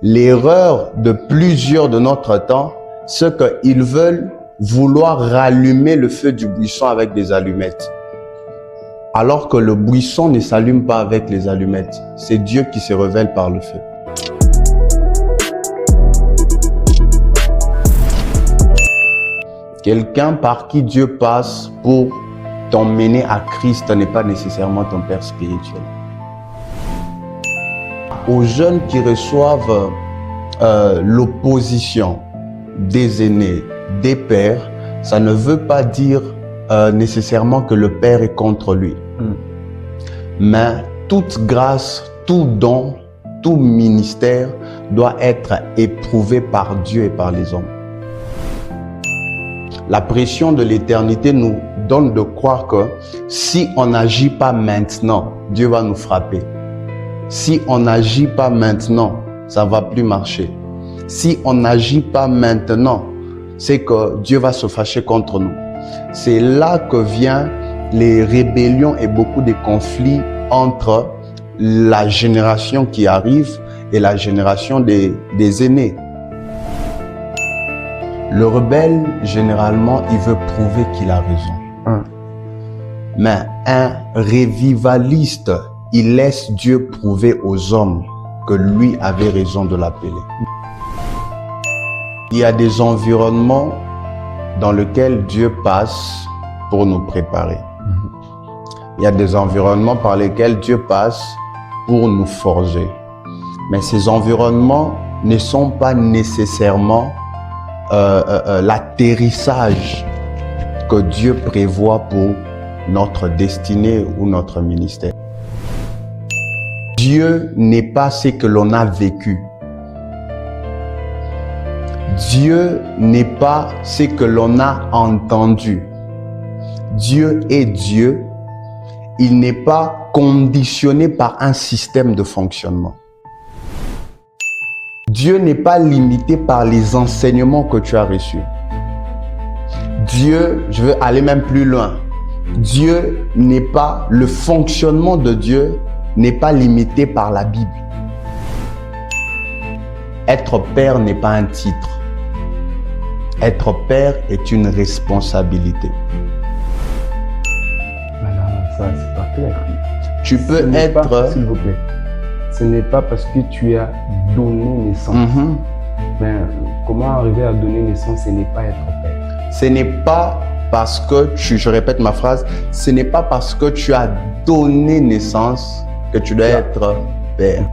L'erreur de plusieurs de notre temps, c'est qu'ils veulent vouloir rallumer le feu du buisson avec des allumettes. Alors que le buisson ne s'allume pas avec les allumettes. C'est Dieu qui se révèle par le feu. Quelqu'un par qui Dieu passe pour t'emmener à Christ n'est pas nécessairement ton père spirituel. Aux jeunes qui reçoivent l'opposition des aînés, des pères, ça ne veut pas dire nécessairement que le père est contre lui. Mais toute grâce, tout don, tout ministère doit être éprouvé par Dieu et par les hommes. La pression de l'éternité nous donne de croire que si on n'agit pas maintenant, Dieu va nous frapper. Si on n'agit pas maintenant, ça ne va plus marcher. Si on n'agit pas maintenant, c'est que Dieu va se fâcher contre nous. C'est là que viennent les rébellions et beaucoup de conflits entre la génération qui arrive et la génération des aînés. Le rebelle, généralement, il veut prouver qu'il a raison. Mais un revivaliste, il laisse Dieu prouver aux hommes que lui avait raison de l'appeler. Il y a des environnements dans lesquels Dieu passe pour nous préparer. Il y a des environnements par lesquels Dieu passe pour nous forger. Mais ces environnements ne sont pas nécessairement l'atterrissage que Dieu prévoit pour notre destinée ou notre ministère. Dieu n'est pas ce que l'on a vécu. Dieu n'est pas ce que l'on a entendu. Dieu est Dieu. Il n'est pas conditionné par un système de fonctionnement. Dieu n'est pas limité par les enseignements que tu as reçus. Dieu, je veux aller même plus loin. Dieu n'est pas, le fonctionnement de Dieu n'est pas limité par la Bible. Être père n'est pas un titre. Être père est une responsabilité. Ça, c'est pas clair. Tu peux être... S'il vous plaît. Ce n'est pas parce que tu as donné naissance. Mais comment arriver à donner naissance, ce n'est pas être père. Ce n'est pas parce que je répète ma phrase, ce n'est pas parce que tu as donné naissance que tu dois être père.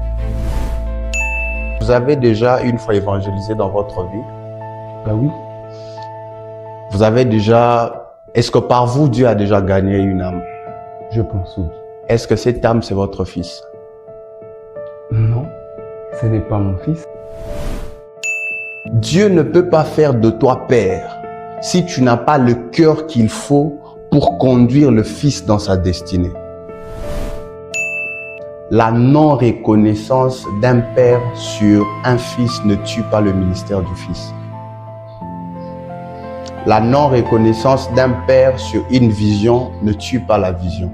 Vous avez déjà une fois évangélisé dans votre vie? Ben oui. Vous avez déjà... Est-ce que par vous, Dieu a déjà gagné une âme? Je pense oui. Est-ce que cette âme, c'est votre fils? Non, ce n'est pas mon fils. Dieu ne peut pas faire de toi père si tu n'as pas le cœur qu'il faut pour conduire le fils dans sa destinée. La non-reconnaissance d'un père sur un fils ne tue pas le ministère du fils. La non-reconnaissance d'un père sur une vision ne tue pas la vision.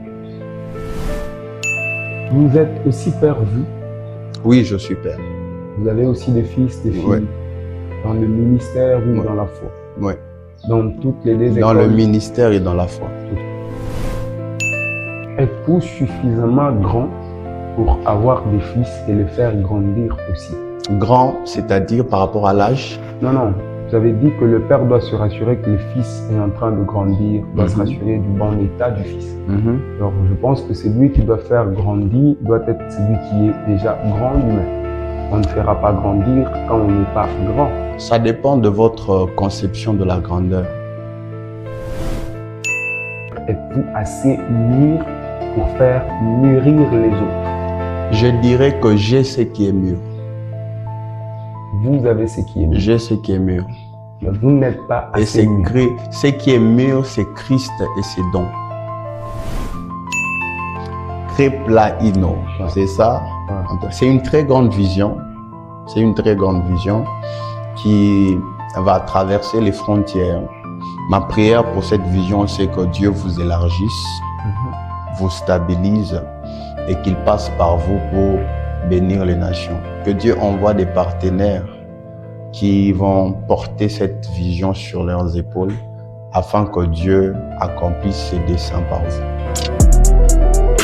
Vous êtes aussi père, vous? Oui, je suis père. Vous avez aussi des fils, des filles, oui, dans le ministère ou oui, dans la foi? Oui. Dans toutes les deux écoles? Dans le ministère et dans la foi. Êtes-vous suffisamment grand pour avoir des fils et les faire grandir aussi? Grand, c'est-à-dire par rapport à l'âge? Non, non. Vous avez dit que le père doit se rassurer que le fils est en train de grandir, doit se rassurer du bon état du fils. Alors, je pense que c'est lui qui doit faire grandir, doit être celui qui est déjà grand lui-même. On ne fera pas grandir quand on n'est pas grand. Ça dépend de votre conception de la grandeur. Êtes-vous assez mûr pour faire mûrir les autres? Je dirais que j'ai ce qui est mûr. Vous avez ce qui est mûr. J'ai ce qui est mûr. Mais vous n'êtes pas assez mûr. Ce qui est mûr, c'est Christ et ses dons. Kreplaino, c'est ça? C'est une très grande vision. C'est une très grande vision qui va traverser les frontières. Ma prière pour cette vision, c'est que Dieu vous élargisse, vous stabilise et qu'il passe par vous pour bénir les nations. Que Dieu envoie des partenaires qui vont porter cette vision sur leurs épaules afin que Dieu accomplisse ses desseins par vous.